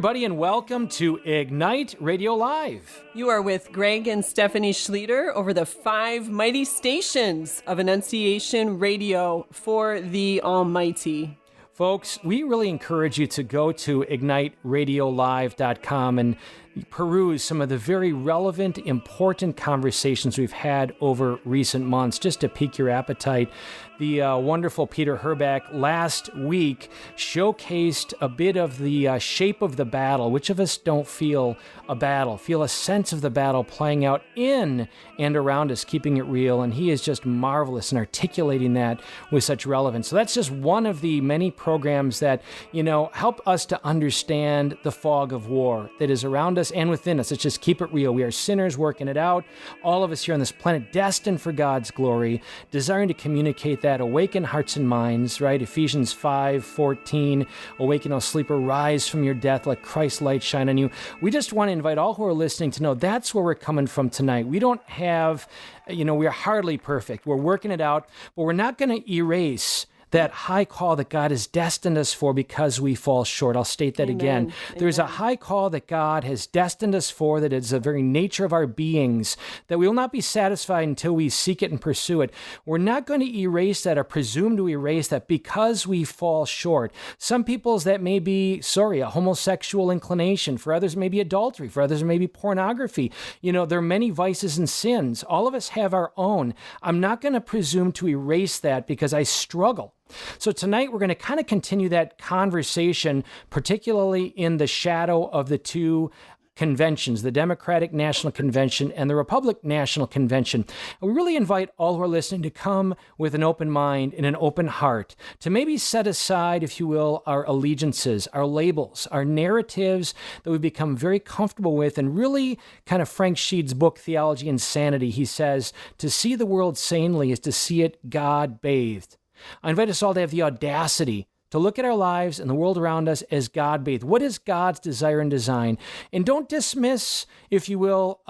everybody, and welcome to Ignite Radio Live. You are with Greg and Stephanie Schlueter over the 5 mighty stations of Annunciation Radio for the Almighty. Folks, we really encourage you to go to igniteradiolive.com and peruse some of the very relevant, important conversations we've had over recent months, just to pique your appetite. The wonderful Peter Herbeck last week showcased a bit of the shape of the battle. Which of us don't feel a battle, feel a sense of the battle playing out in and around us, keeping it real? And he is just marvelous in articulating that with such relevance. So that's just one of the many programs that, help us to understand the fog of war that is around us and within us. It's just keep it real. We are sinners working it out. All of us here on this planet destined for God's glory, desiring to communicate that. Awaken hearts and minds, right? Ephesians 5:14, awaken, O sleeper, rise from your death, let Christ's light shine on you. We just want to invite all who are listening to know that's where we're coming from tonight. We don't have, we are hardly perfect. We're working it out, but we're not going to erase that high call that God has destined us for because we fall short. I'll state that again. There's a high call that God has destined us for, that is the very nature of our beings, that we will not be satisfied until we seek it and pursue it. We're not going to erase that or presume to erase that because we fall short. Some people's that may be, a homosexual inclination. For others, maybe adultery. For others, maybe pornography. There are many vices and sins. All of us have our own. I'm not going to presume to erase that because I struggle. So tonight we're going to kind of continue that conversation, particularly in the shadow of the two conventions, the Democratic National Convention and the Republican National Convention. And we really invite all who are listening to come with an open mind and an open heart to maybe set aside, if you will, our allegiances, our labels, our narratives that we've become very comfortable with. And really kind of Frank Sheed's book, Theology and Sanity, he says, to see the world sanely is to see it God-bathed. I invite us all to have the audacity to look at our lives and the world around us as God-bathed. What is God's desire and design? And don't dismiss, if you will,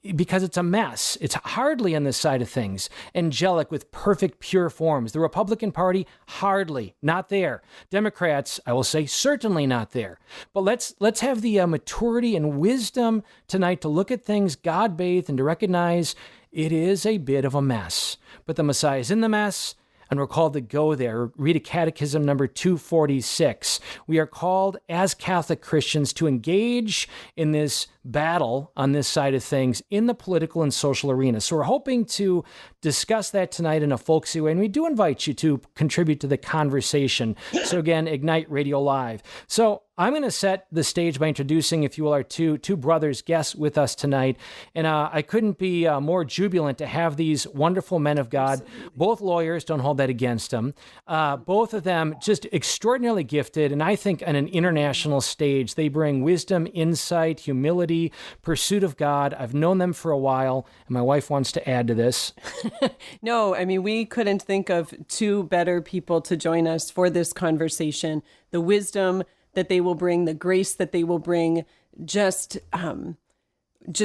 because it's a mess. It's hardly on this side of things angelic with perfect, pure forms. The Republican Party, hardly, not there. Democrats, I will say, certainly not there. But let's have the maturity and wisdom tonight to look at things God-bathed and to recognize it is a bit of a mess. But the Messiah is in the mess, and we're called to go there. Read a Catechism number 246. We are called as Catholic Christians to engage in this battle on this side of things in the political and social arena. So we're hoping to discuss that tonight in a folksy way, and we do invite you to contribute to the conversation. So again, Ignite Radio Live. So I'm going to set the stage by introducing, if you will, our two brothers, guests with us tonight. And I couldn't be more jubilant to have these wonderful men of God, both lawyers, don't hold that against them. Both of them just extraordinarily gifted, and I think on an international stage, they bring wisdom, insight, humility, pursuit of God. I've known them for a while, and my wife wants to add to this. No, we couldn't think of two better people to join us for this conversation. The wisdom that they will bring, the grace that they will bring, just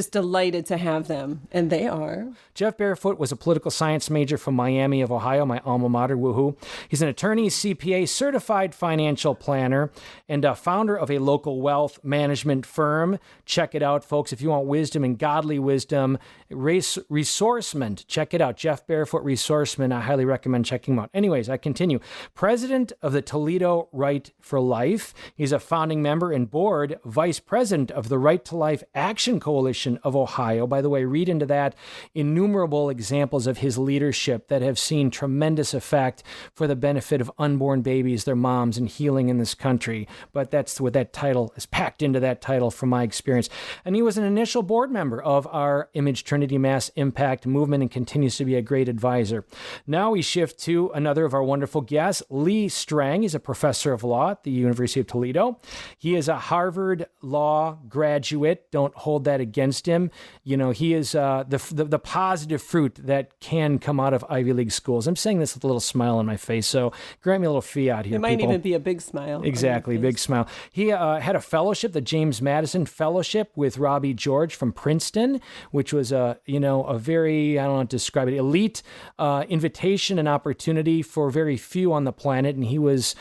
delighted to have them. And they are. Jeff Barefoot was a political science major from Miami of Ohio, my alma mater, woohoo. He's an attorney, CPA, certified financial planner, and a founder of a local wealth management firm. Check it out, folks. If you want wisdom and godly wisdom, Resourcement, check it out. Jeff Barefoot Resourcement. I highly recommend checking him out. Anyways, I continue. President of the Toledo Right for Life. He's a founding member and board vice president of the Right to Life Action Coalition of Ohio. By the way, read into that innumerable examples of his leadership that have seen tremendous effect for the benefit of unborn babies, their moms, and healing in this country. But that's what that title is packed into that title from my experience. And he was an initial board member of our Image Trinity Mass Impact movement and continues to be a great advisor. Now we shift to another of our wonderful guests, Lee Strang. He's a professor of law at the University of Toledo. He is a Harvard Law graduate. Don't hold that against against him. He is the positive fruit that can come out of Ivy League schools. I'm saying this with a little smile on my face, so grant me a little fiat here, It might people. even be a big smile. Exactly, big smile. He had a fellowship, the James Madison Fellowship, with Robbie George from Princeton, which was a very, I don't know how to describe it, elite invitation and opportunity for very few on the planet, and he was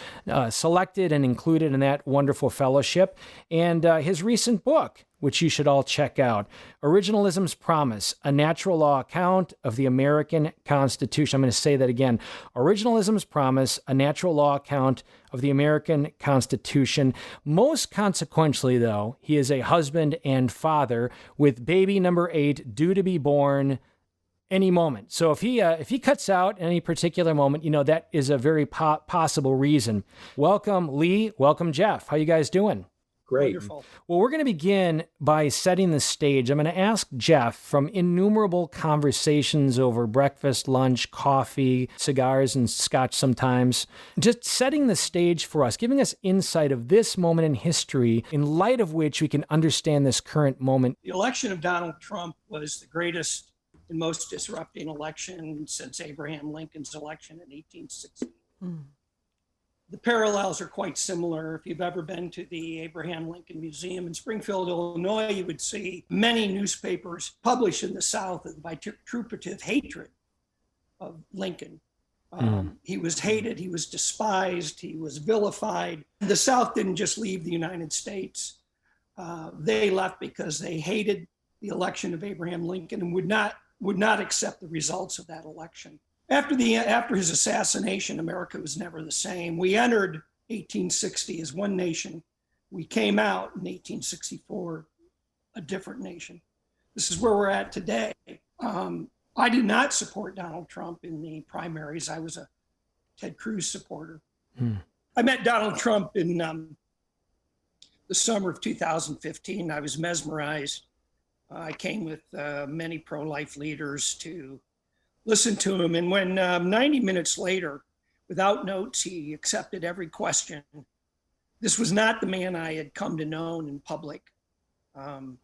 selected and included in that wonderful fellowship. And his recent book, which you should all check out, Originalism's Promise, A Natural Law Account of the American Constitution. I'm going to say that again. Originalism's Promise, A Natural Law Account of the American Constitution. Most consequentially, though, he is a husband and father with baby number 8 due to be born any moment. So if he cuts out any particular moment, that is a very possible reason. Welcome, Lee. Welcome, Jeff. How you guys doing? Great. Wonderful. Well, we're going to begin by setting the stage. I'm going to ask Jeff, from innumerable conversations over breakfast, lunch, coffee, cigars, and scotch sometimes, just setting the stage for us, giving us insight of this moment in history, in light of which we can understand this current moment. The election of Donald Trump was the greatest and most disrupting election since Abraham Lincoln's election in 1860. The parallels are quite similar. If you've ever been to the Abraham Lincoln Museum in Springfield, Illinois, you would see many newspapers published in the South by vituperative hatred of Lincoln. He was hated, he was despised, he was vilified. The South didn't just leave the United States. They left because they hated the election of Abraham Lincoln and would not accept the results of that election. After his assassination, America was never the same. We entered 1860 as one nation. We came out in 1864 a different nation. This is where we're at today. I did not support Donald Trump in the primaries. I was a Ted Cruz supporter. I met Donald Trump in the summer of 2015. I was mesmerized. I came with many pro-life leaders to listen to him. And when 90 minutes later, without notes, he accepted every question. This was not the man I had come to know in public. Donald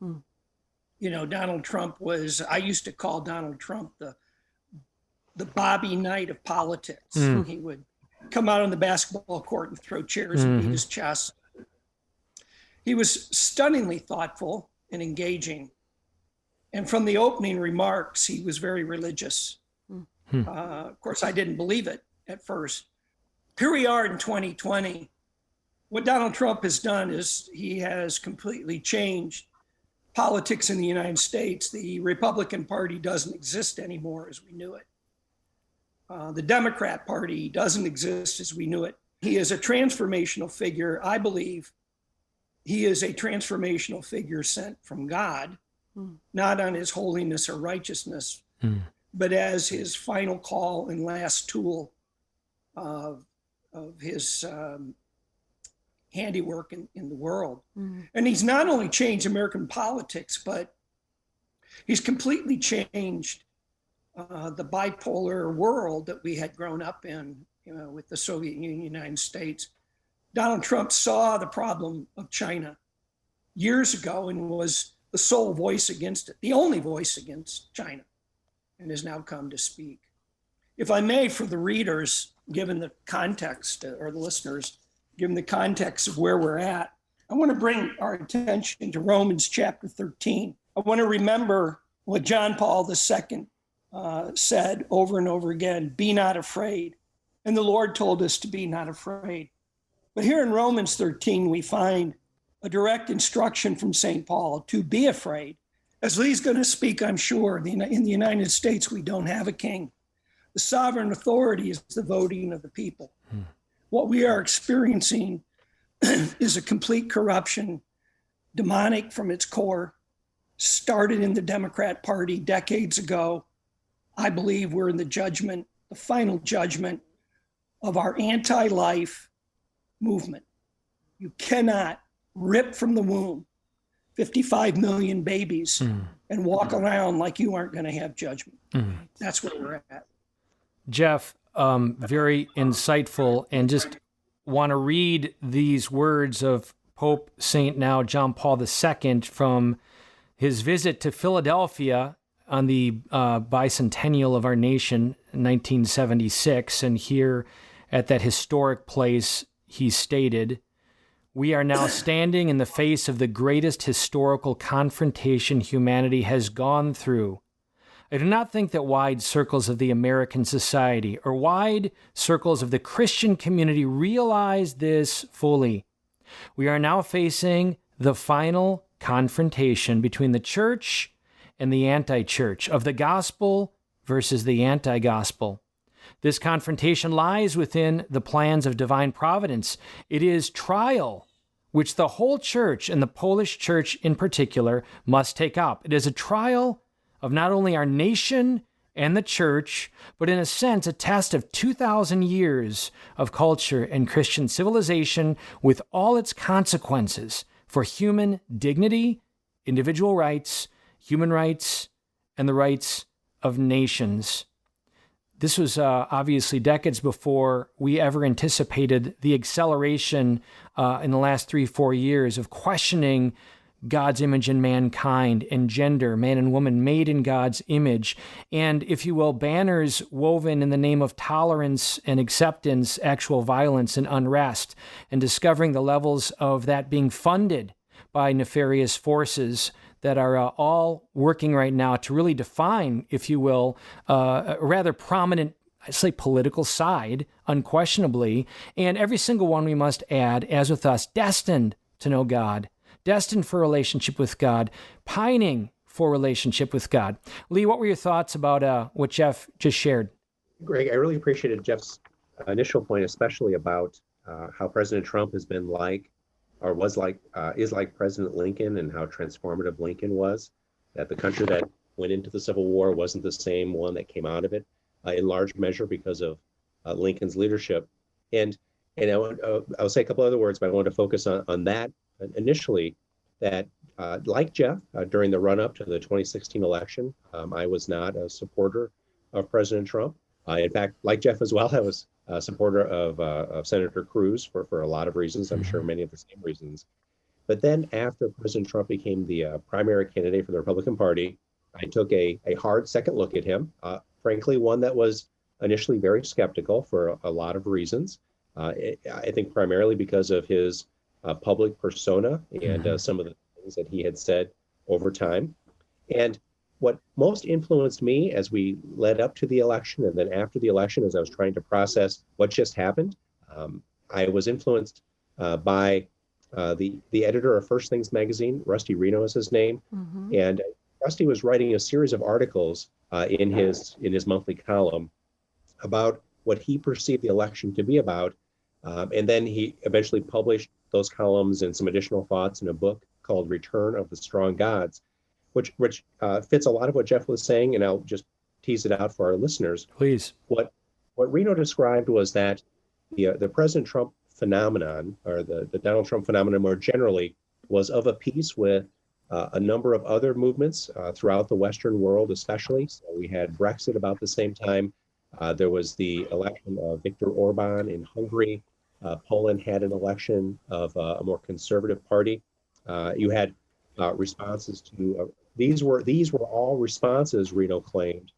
Trump I used to call Donald Trump the Bobby Knight of politics. He would come out on the basketball court and throw chairs and beat his chest. He was stunningly thoughtful and engaging. And from the opening remarks, he was very religious. Of course, I didn't believe it at first. Here we are in 2020. What Donald Trump has done is he has completely changed politics in the United States. The Republican Party doesn't exist anymore as we knew it. The Democrat Party doesn't exist as we knew it. He is a transformational figure. I believe he is a transformational figure sent from God, not on his holiness or righteousness, but as his final call and last tool of his handiwork in the world. And he's not only changed American politics, but he's completely changed the bipolar world that we had grown up in, with the Soviet Union, United States. Donald Trump saw the problem of China years ago and was the sole voice against it, the only voice against China, and has now come to speak. If I may, for the readers, given the context, or the listeners, given the context of where we're at, I want to bring our attention to Romans chapter 13. I want to remember what John Paul II said over and over again, be not afraid. And the Lord told us to be not afraid. But here in Romans 13, we find a direct instruction from St. Paul to be afraid. As Lee's going to speak, I'm sure, in the United States, we don't have a king. The sovereign authority is the voting of the people. What we are experiencing is a complete corruption, demonic from its core, started in the Democrat Party decades ago. I believe we're in the final judgment of our anti-life movement. You cannot rip from the womb 55 million babies and walk around like you aren't going to have judgment. That's where we're at. Jeff, very insightful, and just want to read these words of Pope Saint now John Paul II from His visit to Philadelphia on the bicentennial of our nation, 1976, and here at that historic place, he stated, "We are now standing in the face of the greatest historical confrontation humanity has gone through. I do not think that wide circles of the American society or wide circles of the Christian community realize this fully. We are now facing the final confrontation between the church and the anti-church, of the gospel versus the anti-gospel. This confrontation lies within the plans of divine providence. It is trial, which the whole church, and the Polish church in particular, must take up. It is a trial of not only our nation and the church, but in a sense, a test of 2,000 years of culture and Christian civilization with all its consequences for human dignity, individual rights, human rights, and the rights of nations." This was obviously decades before we ever anticipated the acceleration in the last 3-4 years of questioning God's image in mankind and gender, man and woman made in God's image, and, if you will, banners woven in the name of tolerance and acceptance, actual violence and unrest, and discovering the levels of that being funded by nefarious forces that are all working right now to really define, if you will, a rather prominent, I'd say, political side, unquestionably, and every single one, we must add, as with us, destined to know God, destined for relationship with God, pining for relationship with God. Lee, what were your thoughts about what Jeff just shared? Greg, I really appreciated Jeff's initial point, especially about how President Trump has been like, or was like, is like President Lincoln, and how transformative Lincoln was, that the country that went into the Civil War wasn't the same one that came out of it, in large measure because of Lincoln's leadership. And I'll say a couple other words, but I want to focus on that initially, that like Jeff, during the run-up to the 2016 election, I was not a supporter of President Trump. In fact, like Jeff as well, I was a supporter of Senator Cruz for a lot of reasons, I'm sure many of the same reasons. But then after President Trump became the primary candidate for the Republican Party, I took a hard second look at him, frankly, one that was initially very skeptical for a lot of reasons. I think primarily because of his public persona and some of the things that he had said over time. And what most influenced me as we led up to the election, and then after the election, as I was trying to process what just happened, I was influenced by the editor of First Things magazine. Rusty Reno is his name. And Rusty was writing a series of articles in his monthly column about what he perceived the election to be about. And then he eventually published those columns and some additional thoughts in a book called Return of the Strong Gods, which fits a lot of what Jeff was saying, and I'll just tease it out for our listeners. Please. What Reno described was that the President Trump phenomenon, or the Donald Trump phenomenon more generally, was of a piece with a number of other movements throughout the Western world, especially. So we had Brexit about the same time. There was the election of Viktor Orban in Hungary. Poland had an election of a more conservative party. You had responses to these were all responses, Reno claimed,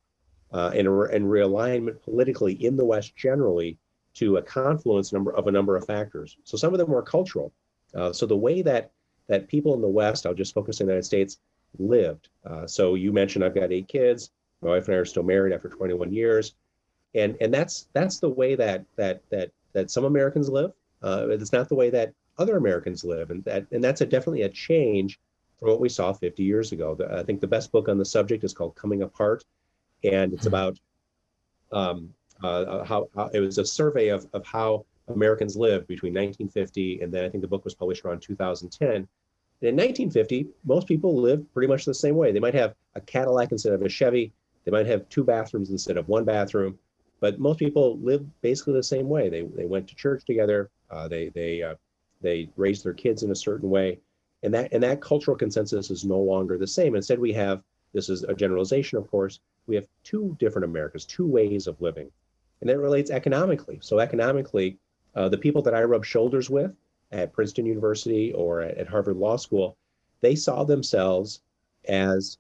and realignment politically in the West generally to a confluence of a number of factors. So some of them were cultural. So the way that people in the West, I'll just focus on the United States, lived. So you mentioned I've got 8 kids. My wife and I are still married after 21 years, and that's the way that some Americans live. It's not the way that other Americans live, and that's definitely a change from what we saw 50 years ago. I think the best book on the subject is called Coming Apart, and it's about how it was a survey of how Americans lived between 1950 and then I think the book was published around 2010. And in 1950, most people lived pretty much the same way. They might have a Cadillac instead of a Chevy. They might have 2 bathrooms instead of 1 bathroom. But most people lived basically the same way. They went to church together. They raised their kids in a certain way. And that cultural consensus is no longer the same. Instead, we have, this is a generalization, of course, we have 2 different Americas, 2 ways of living. And that relates economically. So economically, the people that I rub shoulders with at Princeton University or at Harvard Law School, they saw themselves as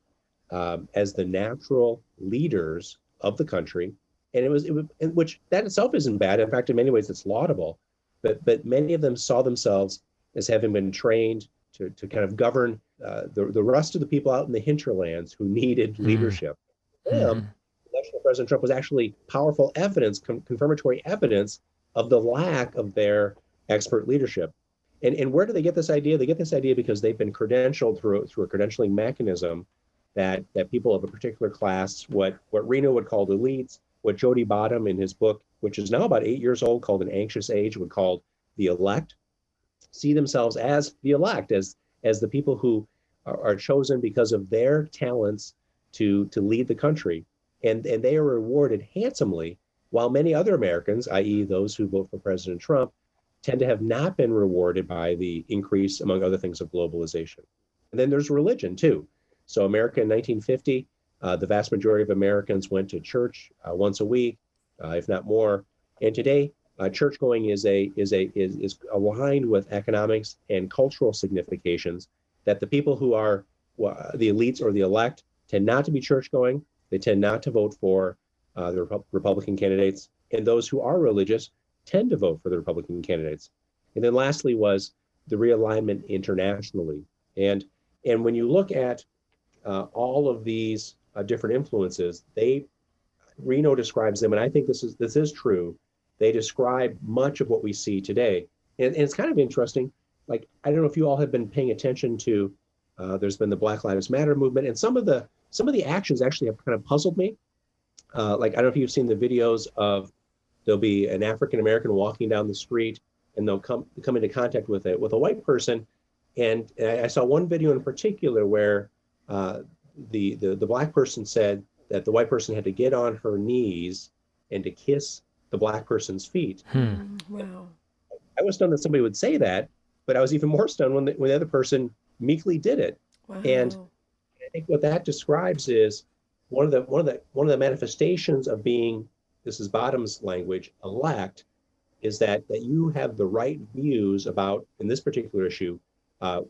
the natural leaders of the country. And it was which that itself isn't bad. In fact, in many ways, it's laudable. But many of them saw themselves as having been trained to kind of govern the rest of the people out in the hinterlands who needed leadership. The election of President Trump was actually powerful evidence, confirmatory evidence of the lack of their expert leadership. And where do they get this idea? They get this idea because they've been credentialed through a credentialing mechanism that people of a particular class, what Reno would call elites, what Jody Bottom in his book, which is now about 8 years old, called An Anxious Age, would call the elect, see themselves as the elect, as the people who are chosen because of their talents to lead the country. And they are rewarded handsomely, while many other Americans, i.e. those who vote for President Trump, tend to have not been rewarded by the increase, among other things, of globalization. And then there's religion, too. So America in 1950, the vast majority of Americans went to church once a week, if not more. And today, church going is aligned with economics and cultural significations that the people who are the elites or the elect tend not to be church going. They tend not to vote for the Republican candidates. And those who are religious tend to vote for the Republican candidates. And then lastly was the realignment internationally. And when you look at all of these different influences, Reno describes them, and I think this is true. They describe much of what we see today. And it's kind of interesting. Like, I don't know if you all have been paying attention to, there's been the Black Lives Matter movement, and some of the actions actually have kind of puzzled me. Like, I don't know if you've seen the videos of, there'll be an African American walking down the street, and they'll come into contact with a white person. And I saw one video in particular where the black person said that the white person had to get on her knees and to kiss the black person's feet. Wow. I was stunned that somebody would say that, but I was even more stunned when the other person meekly did it. Wow. And I think what that describes is one of the manifestations of being, this is Bottom's language, elect, is that you have the right views about, in this particular issue,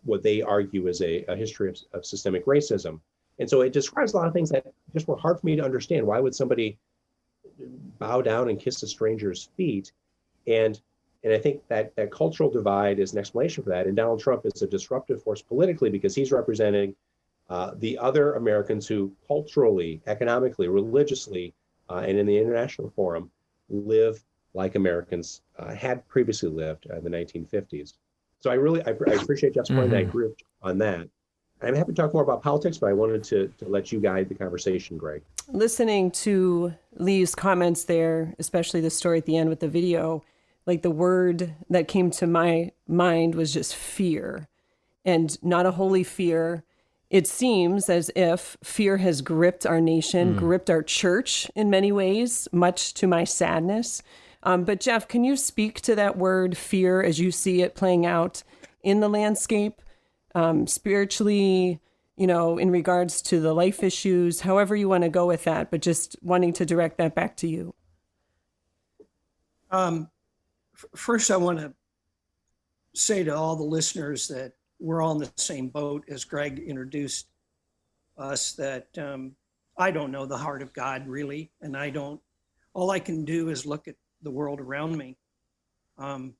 what they argue is a history of systemic racism. And so it describes a lot of things that just were hard for me to understand. Why would somebody bow down and kiss a stranger's feet? And I think that cultural divide is an explanation for that. And Donald Trump is a disruptive force politically because he's representing the other Americans who culturally, economically, religiously, and in the international forum live like Americans had previously lived in the 1950s. So I appreciate Jeff's point, and I agree on that. I'm happy to talk more about politics, but I wanted to let you guide the conversation, Greg. Listening to Lee's comments there, especially the story at the end with the video, like the word that came to my mind was just fear, and not a holy fear. It seems as if fear has gripped our nation, gripped our church in many ways, much to my sadness. But Jeff, can you speak to that word fear as you see it playing out in the landscape, spiritually, in regards to the life issues, however you want to go with that, but just wanting to direct that back to you. First, I want to say to all the listeners that we're all in the same boat as Greg introduced us, that I don't know the heart of God really, and all I can do is look at the world around me. I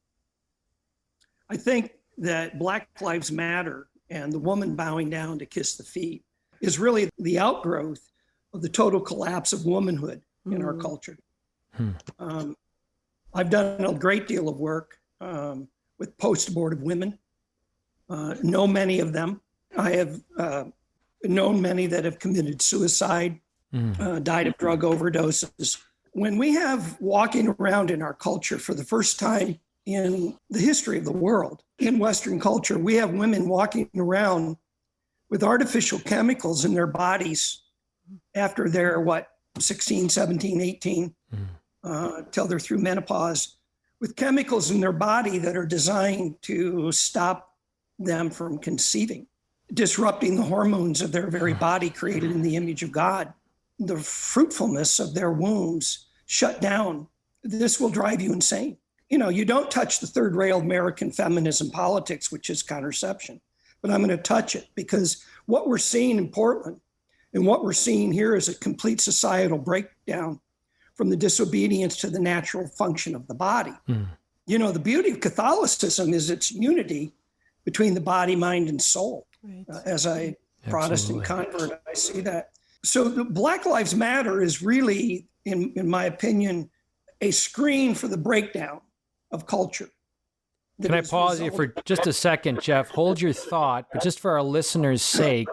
think that Black Lives Matter and the woman bowing down to kiss the feet is really the outgrowth of the total collapse of womanhood in our culture. I've done a great deal of work with post-abortive women, know many of them. I have known many that have committed suicide, died of drug overdoses. When we have walking around in our culture for the first time in the history of the world, in Western culture, we have women walking around with artificial chemicals in their bodies after they're 16, 17, 18, till they're through menopause, with chemicals in their body that are designed to stop them from conceiving, disrupting the hormones of their very body created in the image of God. The fruitfulness of their wombs shut down. This will drive you insane. You don't touch the third rail of American feminism politics, which is contraception, but I'm going to touch it because what we're seeing in Portland and what we're seeing here is a complete societal breakdown from the disobedience to the natural function of the body. You know, the beauty of Catholicism is its unity between the body, mind, and soul. Right. As a Protestant convert, I see that. So the Black Lives Matter is really, in my opinion, a screen for the breakdown of culture. Can I pause you for just a second, Jeff? Hold your thought, but just for our listeners' sake,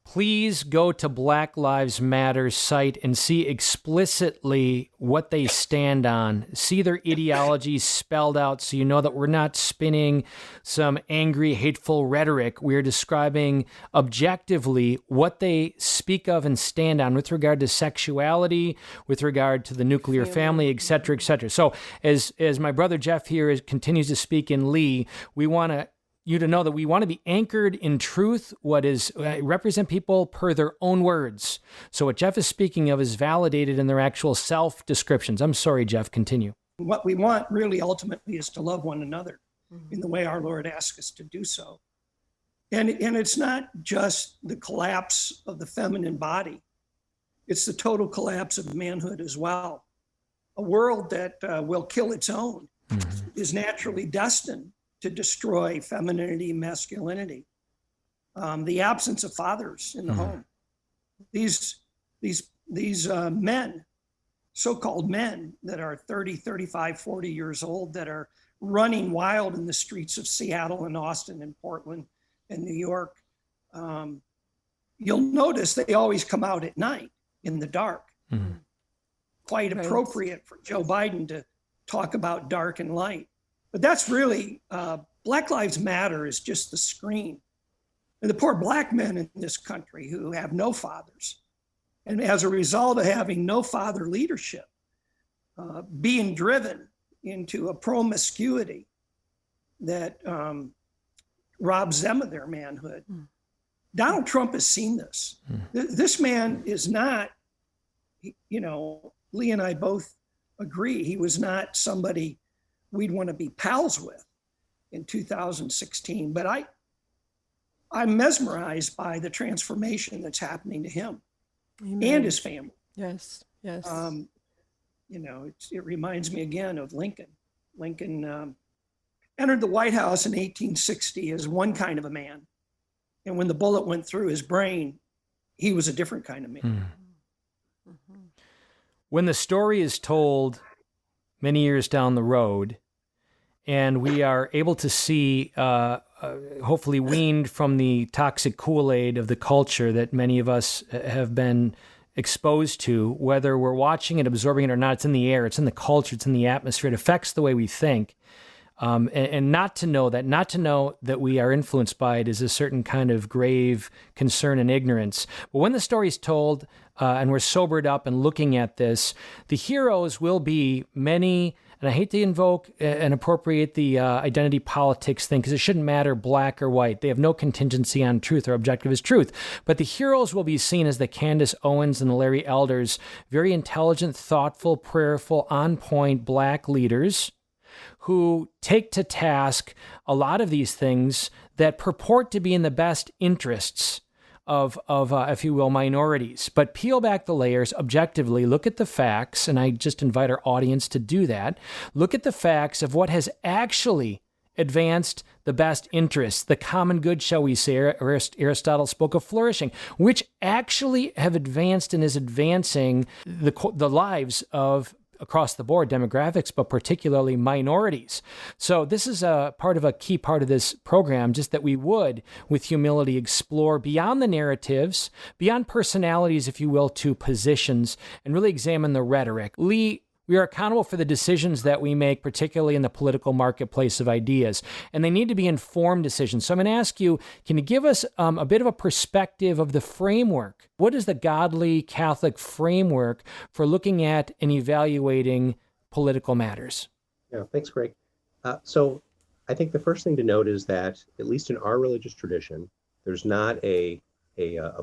please go to Black Lives Matter's site and see explicitly what they stand on. See their ideology spelled out so you know that we're not spinning some angry, hateful rhetoric. We're describing objectively what they speak of and stand on with regard to sexuality, with regard to the nuclear family, et cetera, et cetera. So as my brother Jeff here continues to speak in Lee, we want you to know that we want to be anchored in truth, what is represent people per their own words. So what Jeff is speaking of is validated in their actual self-descriptions. I'm sorry, Jeff, continue. What we want really ultimately is to love one another in the way our Lord asks us to do so. And it's not just the collapse of the feminine body. It's the total collapse of manhood as well. A world that will kill its own is naturally destined to destroy femininity, masculinity, the absence of fathers in the home. These men, so-called men that are 30, 35, 40 years old, that are running wild in the streets of Seattle and Austin and Portland and New York, you'll notice they always come out at night in the dark. Quite appropriate for Joe Biden to talk about dark and light. But that's really, Black Lives Matter is just the screen. And the poor Black men in this country who have no fathers, and as a result of having no father leadership, being driven into a promiscuity that robs them of their manhood. Donald Trump has seen this. This man is not, you know, Lee and I both agree, he was not somebody we'd want to be pals with in 2016. But I'm mesmerized by the transformation that's happening to him. Amen. And his family. Yes, yes. You know, it reminds me again of Lincoln. Lincoln entered the White House in 1860 as one kind of a man. And when the bullet went through his brain, he was a different kind of man. When the story is told many years down the road, and we are able to see, hopefully weaned from the toxic Kool-Aid of the culture that many of us have been exposed to, whether we're watching it, absorbing it or not, it's in the air, it's in the culture, it's in the atmosphere, it affects the way we think. And not to know that we are influenced by it is a certain kind of grave concern and ignorance. But when the story's told and we're sobered up and looking at this, the heroes will be many, and I hate to invoke and appropriate the identity politics thing because it shouldn't matter black or white. They have no contingency on truth. Their objective is truth. But the heroes will be seen as the Candace Owens and the Larry Elders, very intelligent, thoughtful, prayerful, on-point black leaders who take to task a lot of these things that purport to be in the best interests of if you will, minorities. But peel back the layers objectively, look at the facts, and I just invite our audience to do that. Look at the facts of what has actually advanced the best interests, the common good, shall we say. Aristotle spoke of flourishing, which actually have advanced and is advancing the lives of across the board demographics, but particularly minorities. So this is a key part of this program, just that we would, with humility, explore beyond the narratives, beyond personalities, if you will, to positions, and really examine the rhetoric. Lee, we are accountable for the decisions that we make, particularly in the political marketplace of ideas, and they need to be informed decisions. So I'm going to ask you, can you give us a bit of a perspective of the framework? What is the godly Catholic framework for looking at and evaluating political matters? Yeah, thanks, Greg. So I think the first thing to note is that, at least in our religious tradition, there's not a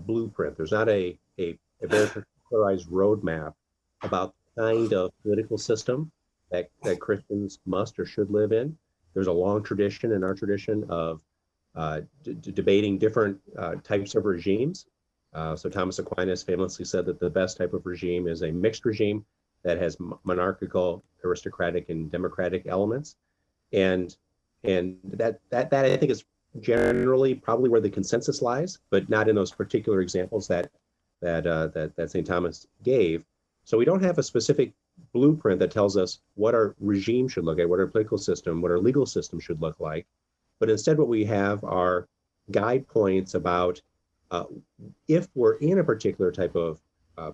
blueprint. There's not a very particularized roadmap about kind of political system that Christians must or should live in. There's a long tradition in our tradition of debating different types of regimes. So Thomas Aquinas famously said that the best type of regime is a mixed regime that has monarchical, aristocratic, and democratic elements, and that I think is generally probably where the consensus lies, but not in those particular examples that St. Thomas gave. So we don't have a specific blueprint that tells us what our regime should look like, what our political system, what our legal system should look like. But instead, what we have are guide points about if we're in a particular type of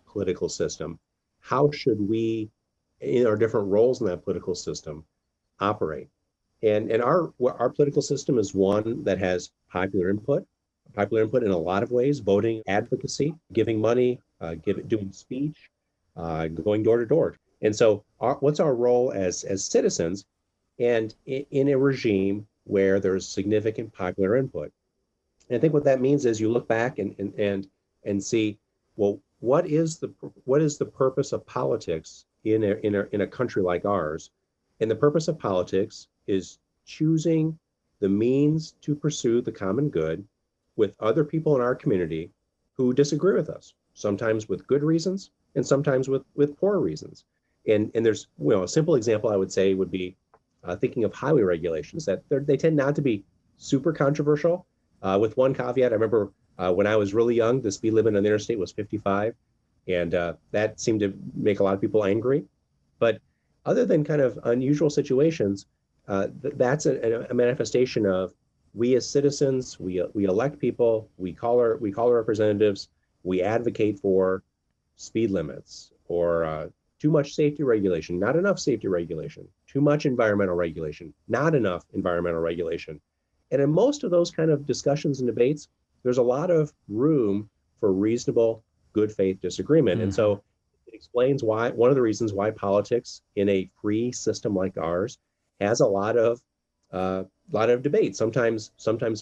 political system, how should we, in our different roles in that political system, operate? And our political system is one that has popular input in a lot of ways: voting, advocacy, giving money, doing speech, going door to door. And so, what's our role as citizens, and in a regime where there's significant popular input? And I think what that means is you look back and see, well, what is the purpose of politics in a country like ours? And the purpose of politics is choosing the means to pursue the common good with other people in our community who disagree with us, sometimes with good reasons and sometimes with poor reasons. And there's, a simple example I would say would be thinking of highway regulations, that they tend not to be super controversial, with one caveat. I remember when I was really young, the speed limit on the interstate was 55, and that seemed to make a lot of people angry. But other than kind of unusual situations, that's a manifestation of, we as citizens, we elect people, we call our representatives, we advocate for speed limits, or too much safety regulation, not enough safety regulation, too much environmental regulation, not enough environmental regulation. And in most of those kind of discussions and debates, there's a lot of room for reasonable, good faith disagreement. And so it explains why, one of the reasons why politics in a free system like ours has a lot of debate, sometimes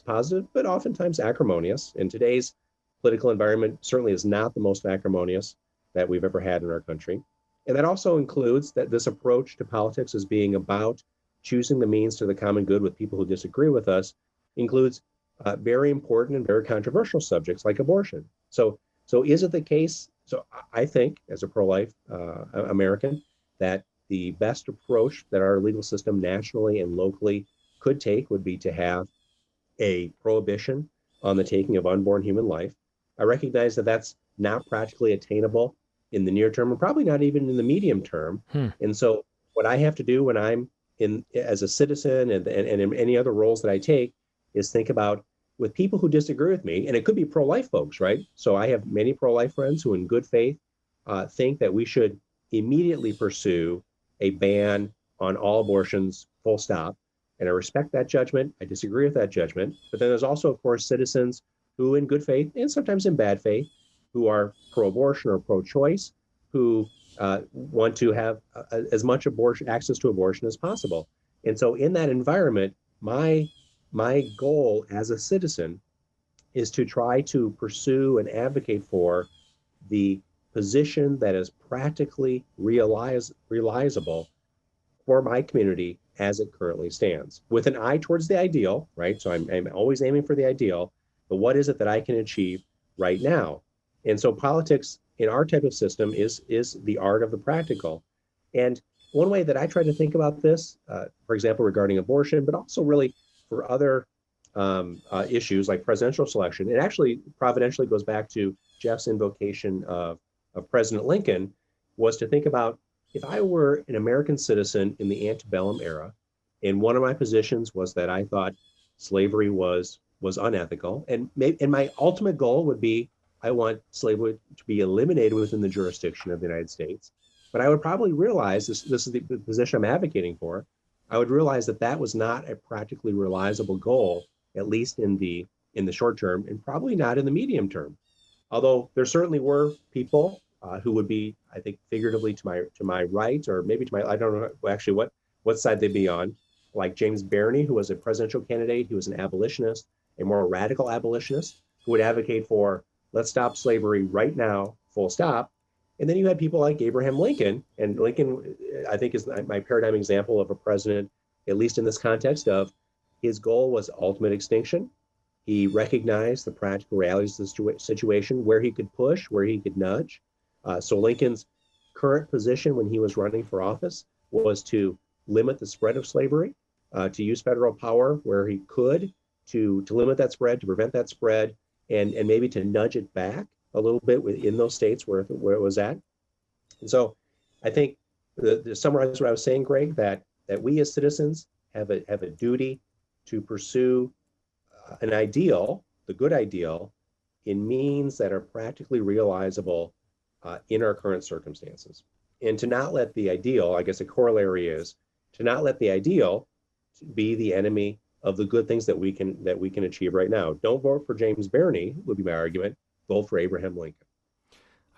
positive, but oftentimes acrimonious. And today's political environment certainly is not the most acrimonious that we've ever had in our country. And that also includes that this approach to politics as being about choosing the means to the common good with people who disagree with us includes very important and very controversial subjects like abortion. So is it the case? So I think, as a pro-life American, that the best approach that our legal system nationally and locally could take would be to have a prohibition on the taking of unborn human life. I recognize that that's not practically attainable in the near term, and probably not even in the medium term. And so what I have to do when I'm as a citizen and in any other roles that I take is think about, with people who disagree with me, and it could be pro-life folks, right? So I have many pro-life friends who in good faith think that we should immediately pursue a ban on all abortions, full stop. And I respect that judgment. I disagree with that judgment. But then there's also, of course, citizens who in good faith and sometimes in bad faith, who are pro-abortion or pro-choice, who want to have as much access to abortion as possible. And so in that environment, my goal as a citizen is to try to pursue and advocate for the position that is practically realizable for my community as it currently stands, with an eye towards the ideal, right? So I'm always aiming for the ideal, but what is it that I can achieve right now? And so politics in our type of system is the art of the practical. And one way that I try to think about this, for example, regarding abortion, but also really for other issues like presidential selection, it actually providentially goes back to Jeff's invocation of President Lincoln, was to think about, if I were an American citizen in the antebellum era, and one of my positions was that I thought slavery was unethical, and my ultimate goal would be, I want slavery to be eliminated within the jurisdiction of the United States. But I would probably realize, this is the position I'm advocating for, I would realize that was not a practically realizable goal, at least in the short term, and probably not in the medium term. Although there certainly were people who would be, I think, figuratively to my right, or maybe to my, I don't know actually what side they'd be on, like James Barney, who was a presidential candidate. He was an abolitionist, a more radical abolitionist, who would advocate for, let's stop slavery right now, full stop. And then you had people like Abraham Lincoln, and Lincoln, I think, is my paradigm example of a president, at least in this context, of his goal was ultimate extinction. He recognized the practical realities of the situation, where he could push, where he could nudge. So Lincoln's current position when he was running for office was to limit the spread of slavery, to use federal power where he could to limit that spread, to prevent that spread, and maybe to nudge it back a little bit within those states where it was at. And so I think to summarize what I was saying, Greg, that we as citizens have a duty to pursue an ideal, the good ideal, in means that are practically realizable in our current circumstances. And to not let the ideal, I guess a corollary is, to not let the ideal be the enemy of the good things that we can achieve right now. Don't vote for James Barney, would be my argument. Vote for Abraham Lincoln.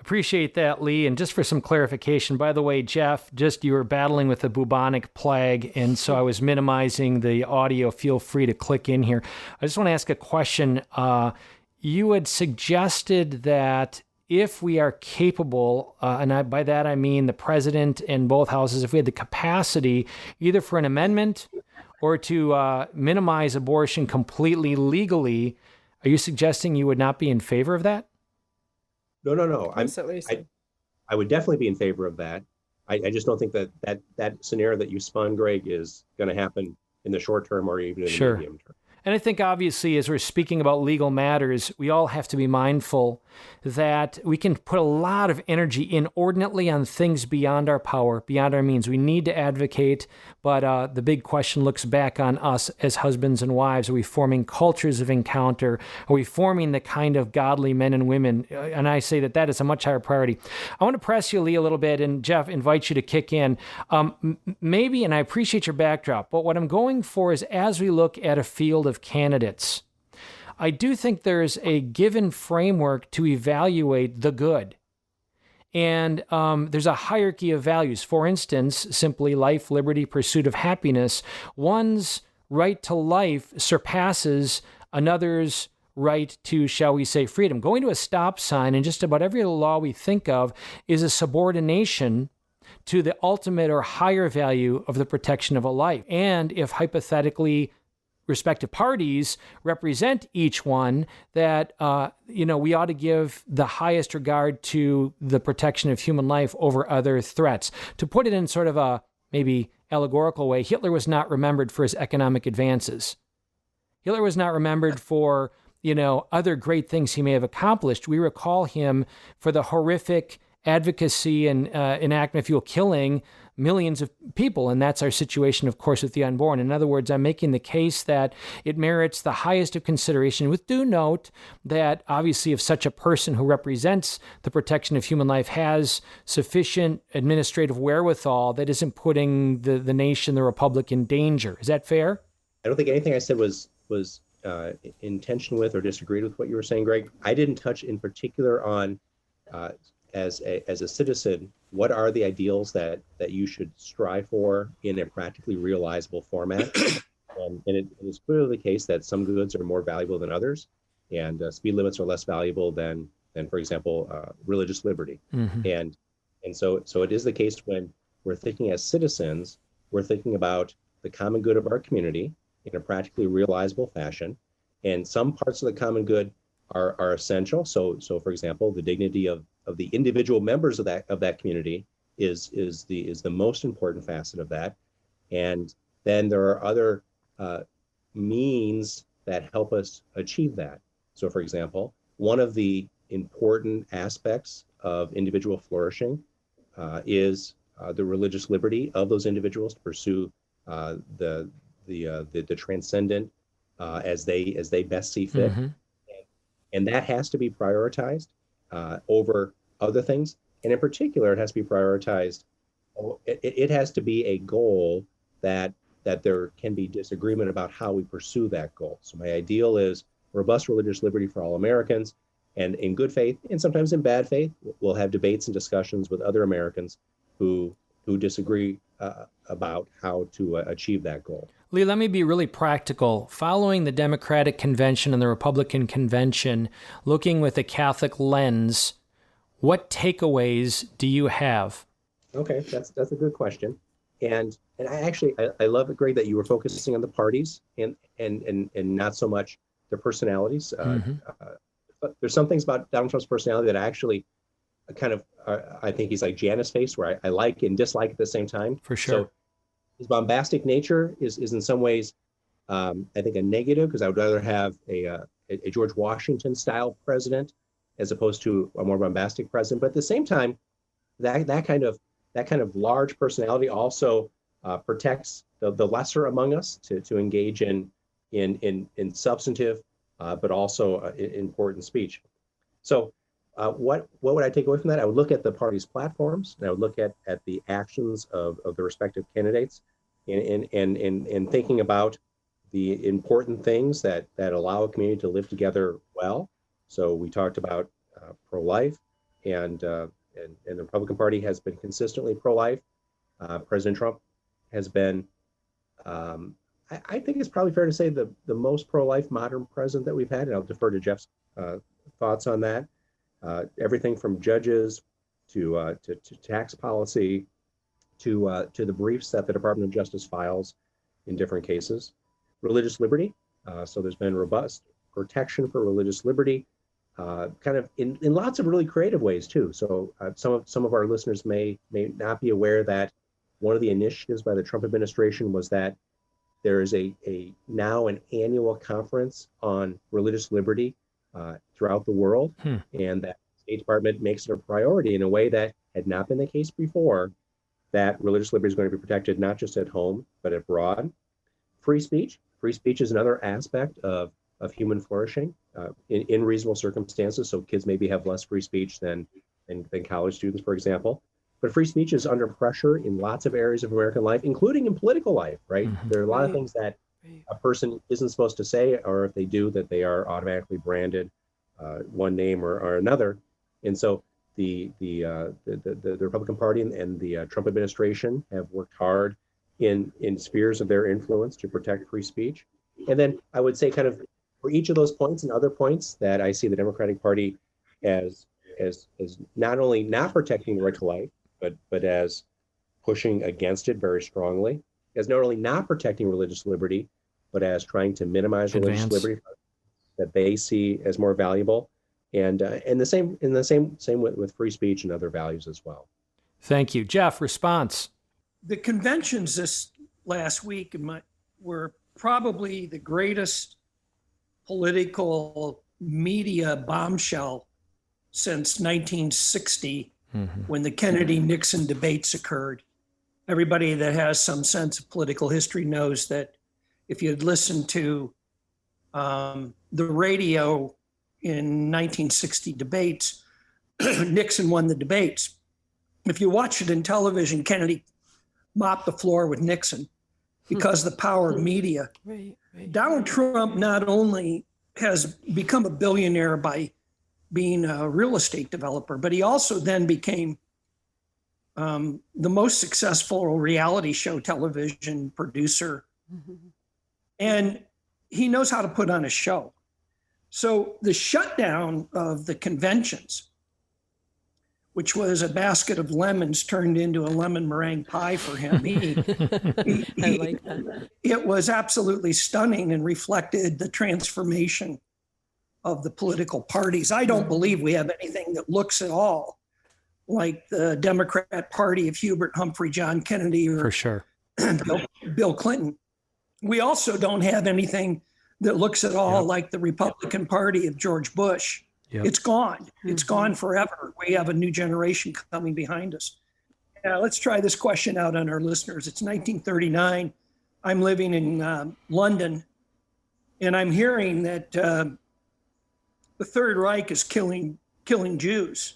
Appreciate that, Lee. And just for some clarification, by the way, Jeff, you were battling with the bubonic plague, and so I was minimizing the audio. Feel free to click in here. I just want to ask a question. You had suggested that if we are capable, by that I mean the president and both houses, if we had the capacity either for an amendment or to minimize abortion completely legally, are you suggesting you would not be in favor of that? No. I would definitely be in favor of that. I just don't think that scenario that you spun, Greg, is going to happen in the short term or even in the medium term. And I think obviously as we're speaking about legal matters, we all have to be mindful that we can put a lot of energy inordinately on things beyond our power, beyond our means. We need to advocate, but the big question looks back on us as husbands and wives. Are we forming cultures of encounter? Are we forming the kind of godly men and women? And I say that is a much higher priority. I want to press you, Lee, a little bit, and Jeff, invite you to kick in. Maybe, and I appreciate your backdrop, but what I'm going for is as we look at a field of candidates, I do think there's a given framework to evaluate the good. And there's a hierarchy of values. For instance, simply life, liberty, pursuit of happiness. One's right to life surpasses another's right to, shall we say, freedom. Going to a stop sign in just about every law we think of is a subordination to the ultimate or higher value of the protection of a life. And if hypothetically respective parties represent each one, that we ought to give the highest regard to the protection of human life over other threats. To put it in sort of a maybe allegorical way, Hitler was not remembered for his economic advances. Hitler was not remembered for other great things he may have accomplished. We recall him for the horrific advocacy and enactment of fuel killing millions of people, and that's our situation, of course, with the unborn. In other words, I'm making the case that it merits the highest of consideration, with due note that obviously if such a person who represents the protection of human life has sufficient administrative wherewithal, that isn't putting the nation, the republic, in danger. Is that fair? I don't think anything I said was in tension with or disagreed with what you were saying, Greg. I didn't touch in particular on as a citizen, what are the ideals that you should strive for in a practically realizable format? And it is clearly the case that some goods are more valuable than others, and speed limits are less valuable than for example, religious liberty. Mm-hmm. And so it is the case when we're thinking as citizens, we're thinking about the common good of our community in a practically realizable fashion. And some parts of the common good are essential. So for example, the dignity of the individual members of that community is the most important facet of that. And then there are other means that help us achieve that. So for example, one of the important aspects of individual flourishing is the religious liberty of those individuals to pursue the transcendent as they best see fit. Mm-hmm. And that has to be prioritized over other things. And in particular, it has to be prioritized. It has to be a goal that there can be disagreement about how we pursue that goal. So my ideal is robust religious liberty for all Americans. And in good faith, and sometimes in bad faith, we'll have debates and discussions with other Americans who disagree about how to achieve that goal. Lee, let me be really practical. Following the Democratic Convention and the Republican Convention, looking with a Catholic lens, what takeaways do you have? Okay, that's a good question. And I love it, Greg, that you were focusing on the parties and not so much their personalities. Mm-hmm. But there's some things about Donald Trump's personality that I actually kind of, I think he's like Janus face, where I like and dislike at the same time. For sure. So his bombastic nature is in some ways, I think, a negative, because I would rather have a George Washington style president as opposed to a more bombastic president. But at the same time, that kind of large personality also protects the lesser among us to engage in substantive but also important speech. So what would I take away from that? I would look at the party's platforms, and I would look at the actions of the respective candidates, and thinking about the important things that allow a community to live together well. So we talked about pro-life, and the Republican Party has been consistently pro-life. President Trump has been, I think it's probably fair to say, the most pro-life modern president that we've had, and I'll defer to Jeff's thoughts on that. Everything from judges to tax policy to the briefs that the Department of Justice files in different cases. Religious liberty. So there's been robust protection for religious liberty, kind of in lots of really creative ways too. So some of our listeners may not be aware that one of the initiatives by the Trump administration was that there is now an annual conference on religious liberty throughout the world, and that the State Department makes it a priority in a way that had not been the case before, that religious liberty is going to be protected not just at home, but abroad. Free speech. Free speech is another aspect of human flourishing in reasonable circumstances. So kids maybe have less free speech than college students, for example. But free speech is under pressure in lots of areas of American life, including in political life, right? Mm-hmm. There are a lot of things that a person isn't supposed to say, or if they do, that they are automatically branded one name or another. And so the Republican Party and the Trump administration have worked hard in spheres of their influence to protect free speech. And then I would say, kind of for each of those points and other points, that I see the Democratic Party as not only not protecting the right to life, but as pushing against it very strongly, as not only not protecting religious liberty, but as trying to minimize religious liberty that they see as more valuable, and the same with free speech and other values as well. Thank you, Jeff. Response. The conventions this last week were probably the greatest political media bombshell since 1960, when the Kennedy-Nixon debates occurred. Everybody that has some sense of political history knows that if you had listened to the radio in 1960 debates, Nixon won the debates. If you watch it in television, Kennedy mopped the floor with Nixon because of the power of media. Right. Donald Trump not only has become a billionaire by being a real estate developer, but he also then became the most successful reality show television producer. And he knows how to put on a show. So the shutdown of the conventions, which was a basket of lemons turned into a lemon meringue pie for him. I like that. It was absolutely stunning and reflected the transformation of the political parties. I don't believe we have anything that looks at all like the Democrat Party of Hubert Humphrey, John Kennedy, or for sure Bill Clinton. We also don't have anything that looks at all like the Republican Party of George Bush. Yep. It's gone. It's gone forever. We have a new generation coming behind us. Now, let's try this question out on our listeners. It's 1939. I'm living in London, and I'm hearing that the Third Reich is killing Jews.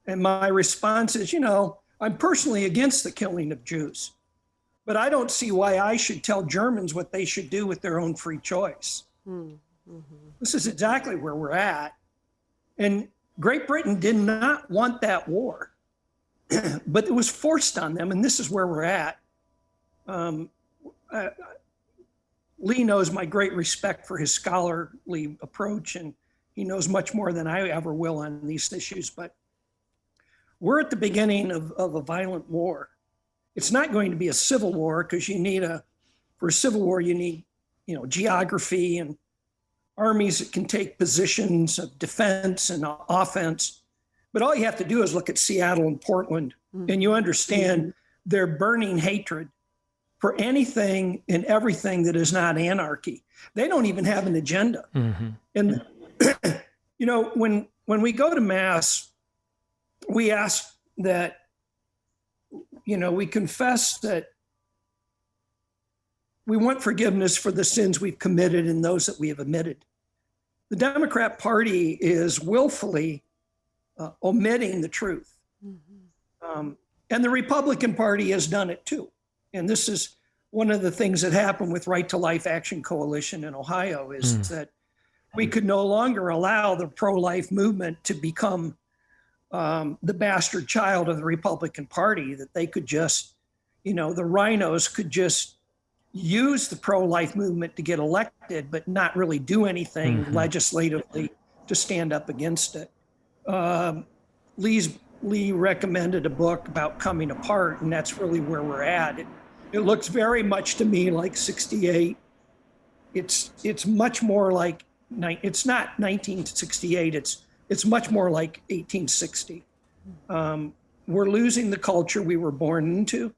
And my response is, I'm personally against the killing of Jews, but I don't see why I should tell Germans what they should do with their own free choice. This is exactly where we're at. And Great Britain did not want that war, but it was forced on them, and this is where we're at. Lee knows my great respect for his scholarly approach, and he knows much more than I ever will on these issues, but we're at the beginning of a violent war. It's not going to be a civil war, because for a civil war, you need, geography and armies that can take positions of defense and offense. But all you have to do is look at Seattle and Portland, and you understand their burning hatred for anything and everything that is not anarchy. They don't even have an agenda. And, you know, when we go to Mass, we ask that, you know, we confess that we want forgiveness for the sins we've committed and those that we have omitted. The Democrat Party is willfully omitting the truth. And the Republican Party has done it too. And this is one of the things that happened with Right to Life Action Coalition in Ohio is that we could no longer allow the pro-life movement to become the bastard child of the Republican Party, that they could just, you know, the rhinos could just use the pro-life movement to get elected, but not really do anything legislatively to stand up against it. Lee recommended a book about coming apart, and that's really where we're at. It looks very much to me like 68. It's much more like, it's not 1968, it's much more like 1860. We're losing the culture we were born into.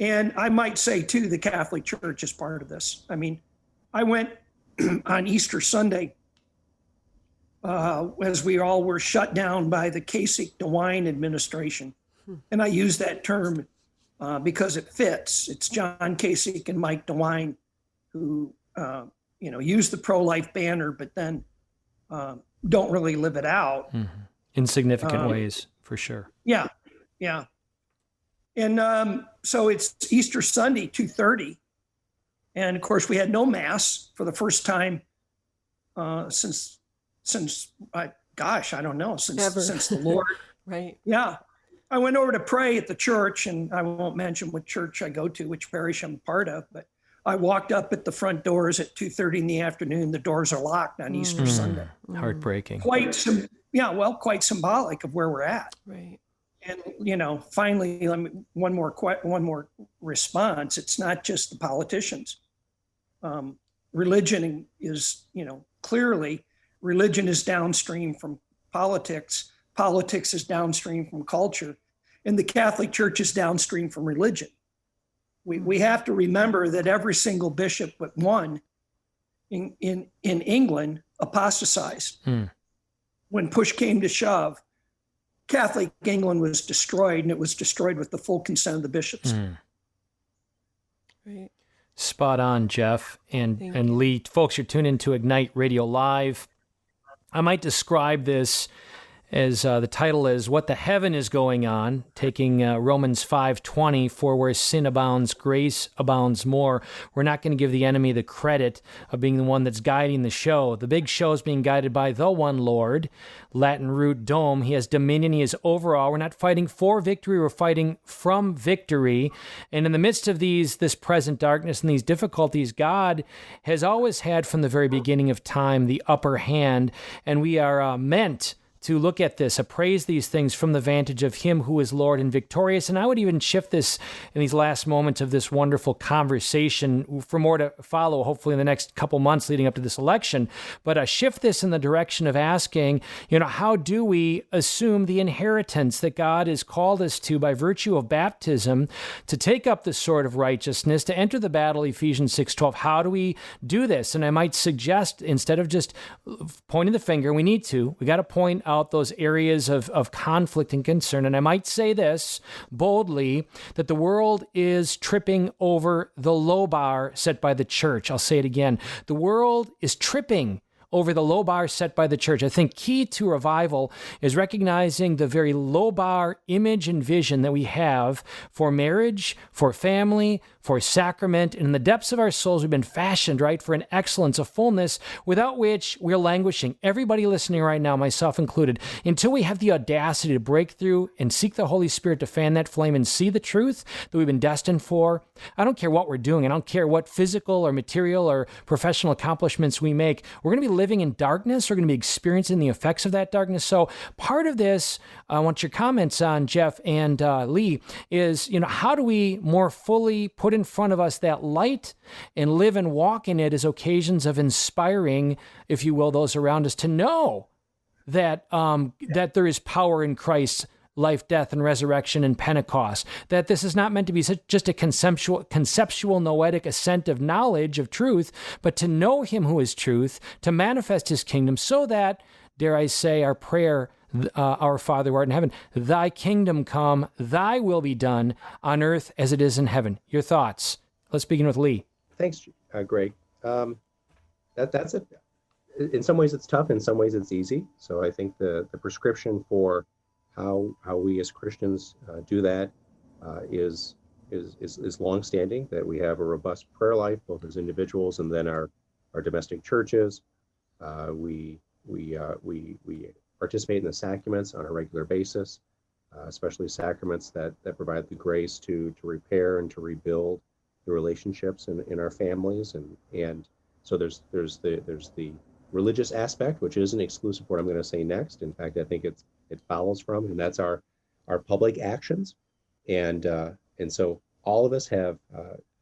And I might say too, the Catholic Church is part of this. I mean, I went on Easter Sunday, as we all were shut down by the Kasich-DeWine administration. And I use that term because it fits. It's John Kasich and Mike DeWine who, you know, use the pro-life banner, but then don't really live it out. In significant ways, for sure. Yeah. And so it's Easter Sunday, 2:30. And of course, we had no Mass for the first time since I don't know, since the Lord. Right. Yeah. I went over to pray at the church, and I won't mention what church I go to, which parish I'm part of, but I walked up at the front doors at 2:30 in the afternoon. The doors are locked on Easter Sunday. Heartbreaking. Quite symbolic of where we're at. Right. And, you know, finally, one more response. It's not just the politicians. Religion is, you know, clearly religion is downstream from politics. Politics is downstream from culture. And the Catholic Church is downstream from religion. We have to remember that every single bishop but one in England apostatized. When push came to shove, Catholic England was destroyed, and it was destroyed with the full consent of the bishops. Right. Spot on, Jeff and Lee. Folks, you're tuned into Ignite Radio Live. I might describe this as the title is "What the Heaven is Going On," taking Romans 5:20, "For where sin abounds, grace abounds more." We're not going to give the enemy the credit of being the one that's guiding the show. The big show is being guided by the one Lord, Latin root dom. He has dominion. He is overall. We're not fighting for victory. We're fighting from victory. And in the midst of this present darkness and these difficulties, God has always had from the very beginning of time the upper hand, and we are meant to look at this, appraise these things from the vantage of Him who is Lord and victorious. And I would even shift this in these last moments of this wonderful conversation for more to follow, hopefully in the next couple months leading up to this election, but shift this in the direction of asking, you know, how do we assume the inheritance that God has called us to by virtue of baptism, to take up the sword of righteousness, to enter the battle, Ephesians 6:12. How do we do this? And I might suggest, instead of just pointing the finger, we got to point out those areas of conflict and concern. And I might say this boldly, that the world is tripping over the low bar set by the church. I'll say it again. The world is tripping over the low bar set by the church. I think key to revival is recognizing the very low bar image and vision that we have for marriage, for family, for sacrament. And in the depths of our souls, we've been fashioned, right, for an excellence, a fullness, without which we're languishing. Everybody listening right now, myself included, until we have the audacity to break through and seek the Holy Spirit to fan that flame and see the truth that we've been destined for. I don't care what we're doing. I don't care what physical or material or professional accomplishments we make. We're going to be living in darkness, are going to be experiencing the effects of that darkness. So part of this, I want your comments on, Jeff and Lee, is, how do we more fully put in front of us that light and live and walk in it as occasions of inspiring, if you will, those around us to know that that there is power in Christ's life, death, and resurrection and Pentecost, that this is not meant to be just a conceptual noetic assent of knowledge of truth, but to know him who is truth, to manifest his kingdom, so that, dare I say, our prayer, our Father who art in heaven, thy kingdom come, thy will be done on earth as it is in heaven. Your thoughts? Let's begin with Lee. Thanks, Greg. That's it. In some ways it's tough, in some ways it's easy. So I think the prescription for how we as Christians do that is longstanding, that we have a robust prayer life, both as individuals and then our domestic churches. We participate in the sacraments on a regular basis, especially sacraments that provide the grace to repair and to rebuild the relationships in our families, and so there's the religious aspect, which isn't exclusive to what I'm going to say next. In fact, I think it follows from, and that's our public actions, and so all of us have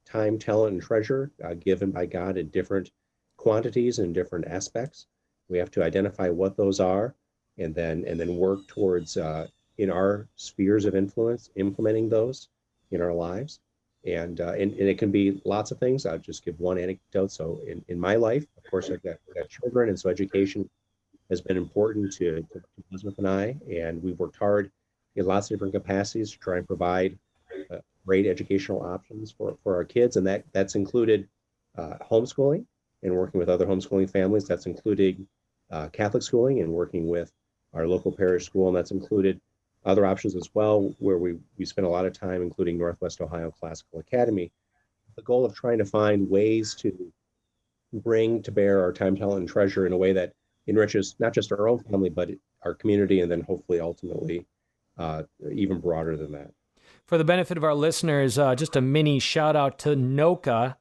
time, talent, and treasure given by God in different quantities and different aspects. We have to identify what those are, and then work towards in our spheres of influence implementing those in our lives. And it can be lots of things. I'll just give one anecdote. So in my life, of course, I've got children, and so education has been important to Elizabeth and I, and we've worked hard in lots of different capacities to try and provide great educational options for our kids, and that's included homeschooling and working with other homeschooling families. That's included Catholic schooling and working with our local parish school, and that's included other options as well, where we spend a lot of time, including Northwest Ohio Classical Academy, the goal of trying to find ways to bring to bear our time, talent, and treasure in a way that enriches not just our own family, but our community, and then hopefully ultimately even broader than that. For the benefit of our listeners, just a mini shout out to NOCA,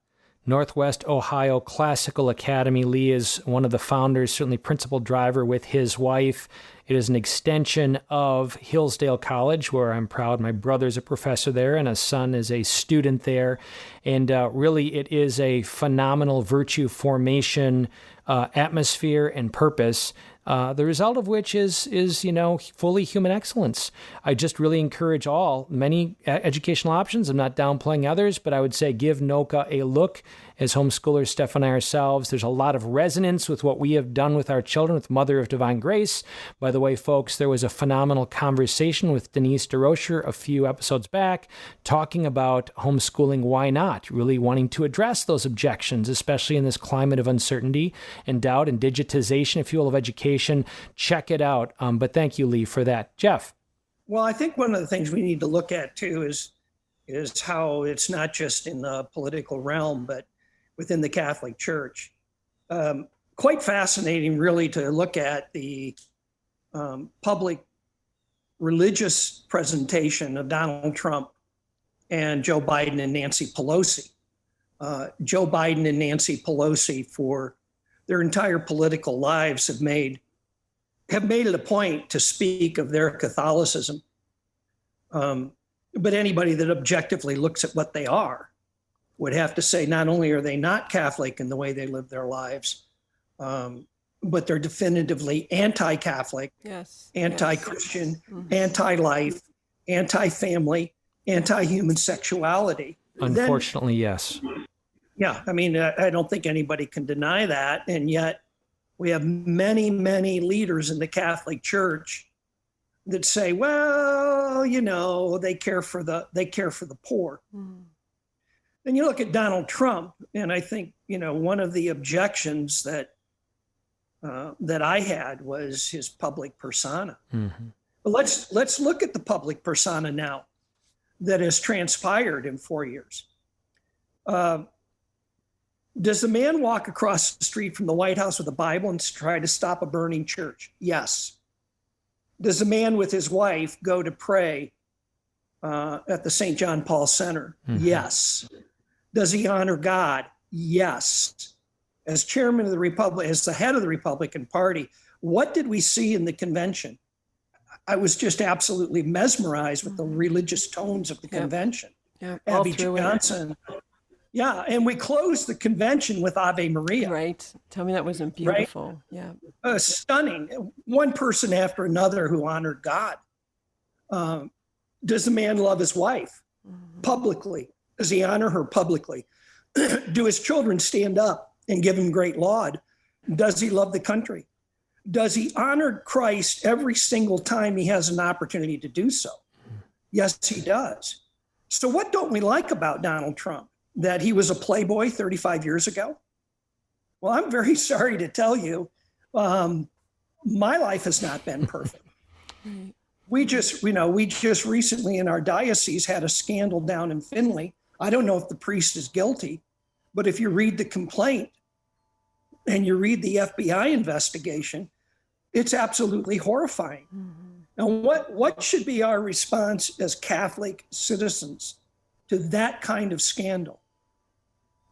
Northwest Ohio Classical Academy. Lee is one of the founders, certainly principal driver with his wife. It is an extension of Hillsdale College, where I'm proud my brother's a professor there and a son is a student there. And really, it is a phenomenal virtue formation atmosphere and purpose, the result of which is fully human excellence. I just really encourage many educational options. I'm not downplaying others, but I would say give NOCA a look. As homeschoolers, Steph and I ourselves, there's a lot of resonance with what we have done with our children with Mother of Divine Grace. By the way, folks, there was a phenomenal conversation with Denise DeRocher a few episodes back talking about homeschooling, why not, really wanting to address those objections, especially in this climate of uncertainty and doubt and digitization, if you will, of education. Check it out. But thank you, Lee, for that. Jeff? Well, I think one of the things we need to look at, too, is how it's not just in the political realm, but within the Catholic Church. Quite fascinating, really, to look at the public religious presentation of Donald Trump and Joe Biden and Nancy Pelosi. Joe Biden and Nancy Pelosi, for their entire political lives, have made it a point to speak of their Catholicism. But anybody that objectively looks at what they are would have to say not only are they not Catholic in the way they live their lives, but they're definitively anti-Catholic, yes, anti-Christian, yes. Anti-life, anti-family, anti-human sexuality. Unfortunately, yes. Yeah, I mean, I don't think anybody can deny that. And yet we have many, many leaders in the Catholic Church that say, well, they care for the poor. Mm. And you look at Donald Trump, and I think, one of the objections that I had was his public persona. Mm-hmm. But let's look at the public persona now that has transpired in 4 years. Does the man walk across the street from the White House with a Bible and try to stop a burning church? Yes. Does the man with his wife go to pray at the St. John Paul Center? Mm-hmm. Yes. Does he honor God? Yes. as chairman of the Republic, as the head of the Republican Party, what did we see in the convention? I was just absolutely mesmerized with the religious tones of the convention. Abby Johnson. Yeah, and we closed the convention with Ave Maria. Right. Tell me that wasn't beautiful. Right? Yeah. Stunning. One person after another who honored God. Does the man love his wife publicly? Does he honor her publicly? Do his children stand up and give him great laud? Does he love the country? Does he honor Christ every single time he has an opportunity to do so? Yes, he does. So what don't we like about Donald Trump? That he was a playboy 35 years ago? Well, I'm very sorry to tell you, my life has not been perfect. We just recently in our diocese had a scandal down in Finley. I don't know if the priest is guilty, but if you read the complaint and you read the FBI investigation, it's absolutely horrifying. Now, what should be our response as Catholic citizens to that kind of scandal?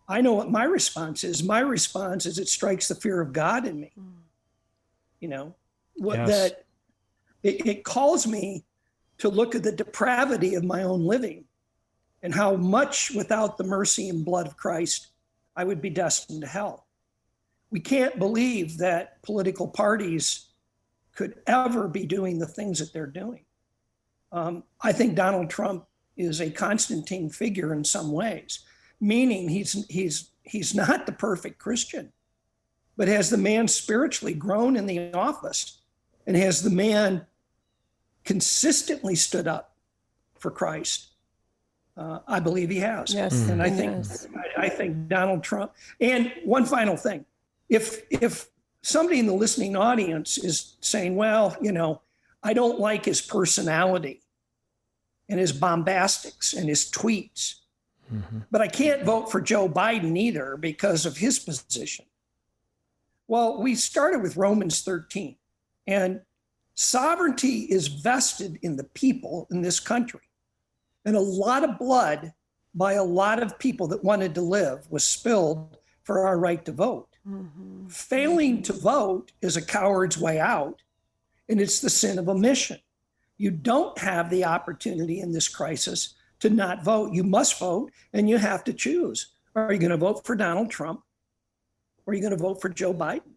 I know what my response is. My response is it strikes the fear of God in me. That it calls me to look at the depravity of my own living and how much without the mercy and blood of Christ, I would be destined to hell. We can't believe that political parties could ever be doing the things that they're doing. I think Donald Trump is a Constantine figure in some ways, meaning he's not the perfect Christian, but has the man spiritually grown in the office, and has the man consistently stood up for Christ? I believe he has. Yes, and I think Donald Trump. And one final thing, if somebody in the listening audience is saying, well, I don't like his personality and his bombastics and his tweets, but I can't vote for Joe Biden either because of his position. Well, we started with Romans 13, and sovereignty is vested in the people in this country. And a lot of blood by a lot of people that wanted to live was spilled for our right to vote. Failing to vote is a coward's way out, and it's the sin of omission. You don't have the opportunity in this crisis to not vote. You must vote, and you have to choose. Are you going to vote for Donald Trump, or are you going to vote for Joe Biden?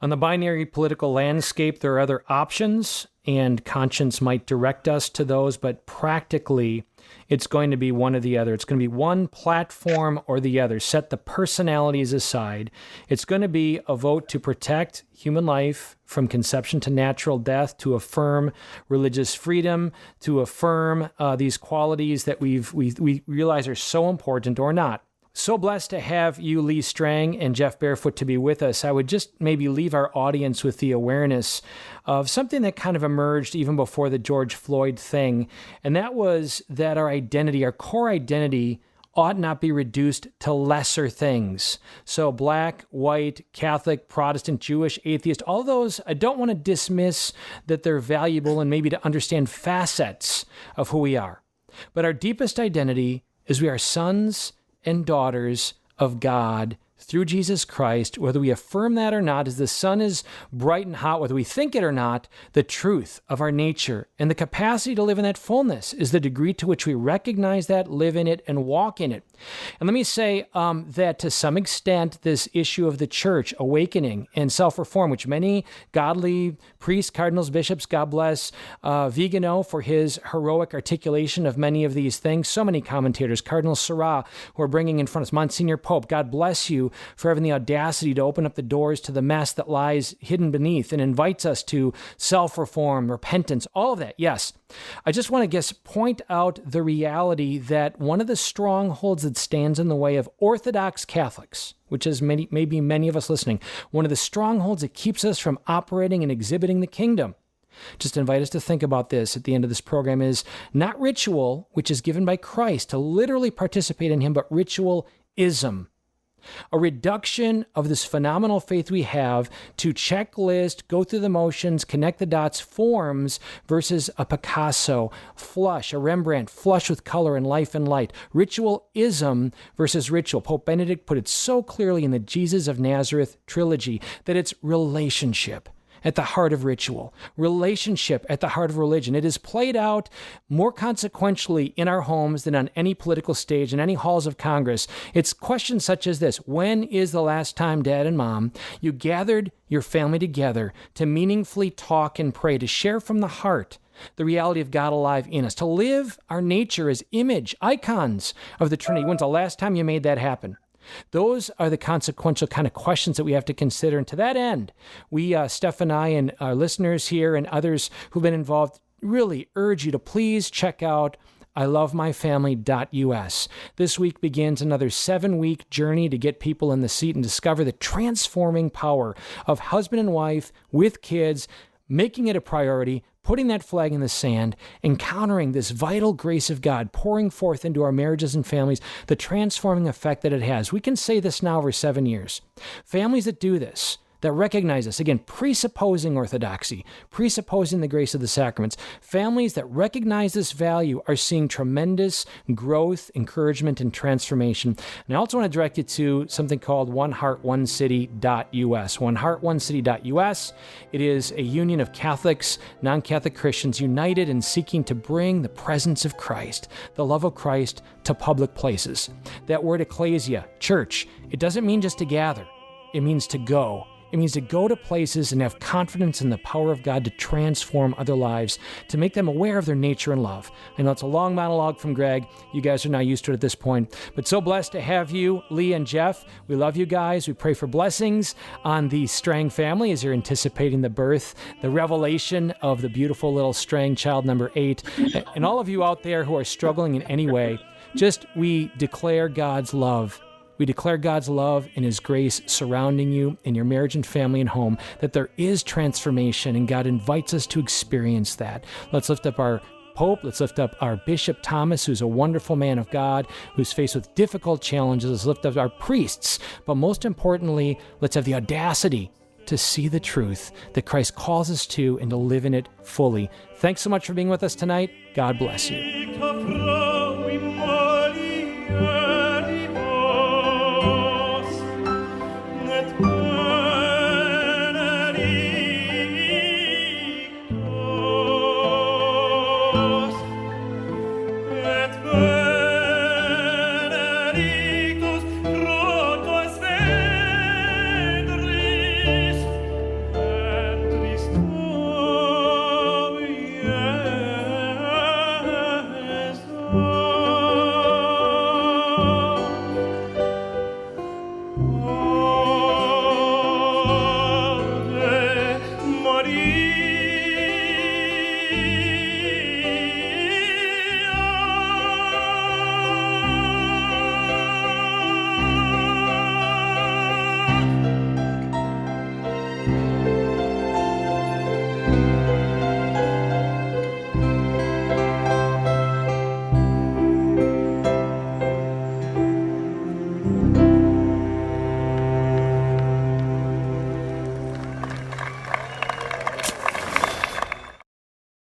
On the binary political landscape, there are other options, and conscience might direct us to those, but practically, it's going to be one or the other. It's going to be one platform or the other. Set the personalities aside. It's going to be a vote to protect human life from conception to natural death, to affirm religious freedom, to affirm these qualities that we realize are so important, or not. So blessed to have you, Lee Strang and Jeff Barefoot, to be with us. I would just maybe leave our audience with the awareness of something that kind of emerged even before the George Floyd thing, and that was that our identity, our core identity, ought not be reduced to lesser things. So black, white, Catholic, Protestant, Jewish, atheist, all those, I don't want to dismiss that they're valuable and maybe to understand facets of who we are. But our deepest identity is we are sons and daughters of God through Jesus Christ. Whether we affirm that or not, as the sun is bright and hot, whether we think it or not, the truth of our nature and the capacity to live in that fullness is the degree to which we recognize that, live in it, and walk in it. And let me say that to some extent, this issue of the church awakening and self-reform, which many godly priests, cardinals, bishops, God bless Vigano for his heroic articulation of many of these things. So many commentators, Cardinal Sarah, who are bringing in front of us, Monsignor Pope, God bless you for having the audacity to open up the doors to the mess that lies hidden beneath and invites us to self-reform, repentance, all of that. Yes. I just want to point out the reality that one of the strongholds that stands in the way of Orthodox Catholics, which is maybe many of us listening, one of the strongholds that keeps us from operating and exhibiting the kingdom. Just invite us to think about this at the end of this program is not ritual, which is given by Christ to literally participate in him, but ritualism. A reduction of this phenomenal faith we have to checklist, go through the motions, connect the dots forms versus a Picasso, flush, a Rembrandt, flush with color and life and light. Ritualism versus ritual. Pope Benedict put it so clearly in the Jesus of Nazareth trilogy that it's relationship at the heart of ritual, relationship at the heart of religion. It is played out more consequentially in our homes than on any political stage, in any halls of Congress. It's questions such as this: when is the last time, Dad and Mom, you gathered your family together to meaningfully talk and pray, to share from the heart the reality of God alive in us, to live our nature as image, icons of the Trinity? When's the last time you made that happen? Those are the consequential kind of questions that we have to consider. And to that end, we, Steph and I and our listeners here and others who've been involved, really urge you to please check out ilovemyfamily.us. This week begins another 7-week journey to get people in the seat and discover the transforming power of husband and wife with kids, making it a priority, putting that flag in the sand, encountering this vital grace of God, pouring forth into our marriages and families, the transforming effect that it has. We can say this now over 7 years. Families that do this, that recognize this, again, presupposing orthodoxy, presupposing the grace of the sacraments, families that recognize this value are seeing tremendous growth, encouragement, and transformation. And I also want to direct you to something called oneheartonecity.us. Oneheartonecity.us. It is a union of Catholics, non-Catholic Christians united in seeking to bring the presence of Christ, the love of Christ, to public places. That word ecclesia, church, it doesn't mean just to gather. It means to go. It means to go to places and have confidence in the power of God to transform other lives, to make them aware of their nature and love. I know it's a long monologue from Greg. You guys are now used to it at this point. But so blessed to have you, Lee and Jeff. We love you guys. We pray for blessings on the Strang family as you're anticipating the birth, the revelation of the beautiful little Strang child number 8. And all of you out there who are struggling in any way, we declare God's love. We declare God's love and His grace surrounding you in your marriage and family and home, that there is transformation, and God invites us to experience that. Let's lift up our Pope. Let's lift up our Bishop Thomas, who's a wonderful man of God, who's faced with difficult challenges. Let's lift up our priests. But most importantly, let's have the audacity to see the truth that Christ calls us to and to live in it fully. Thanks so much for being with us tonight. God bless you.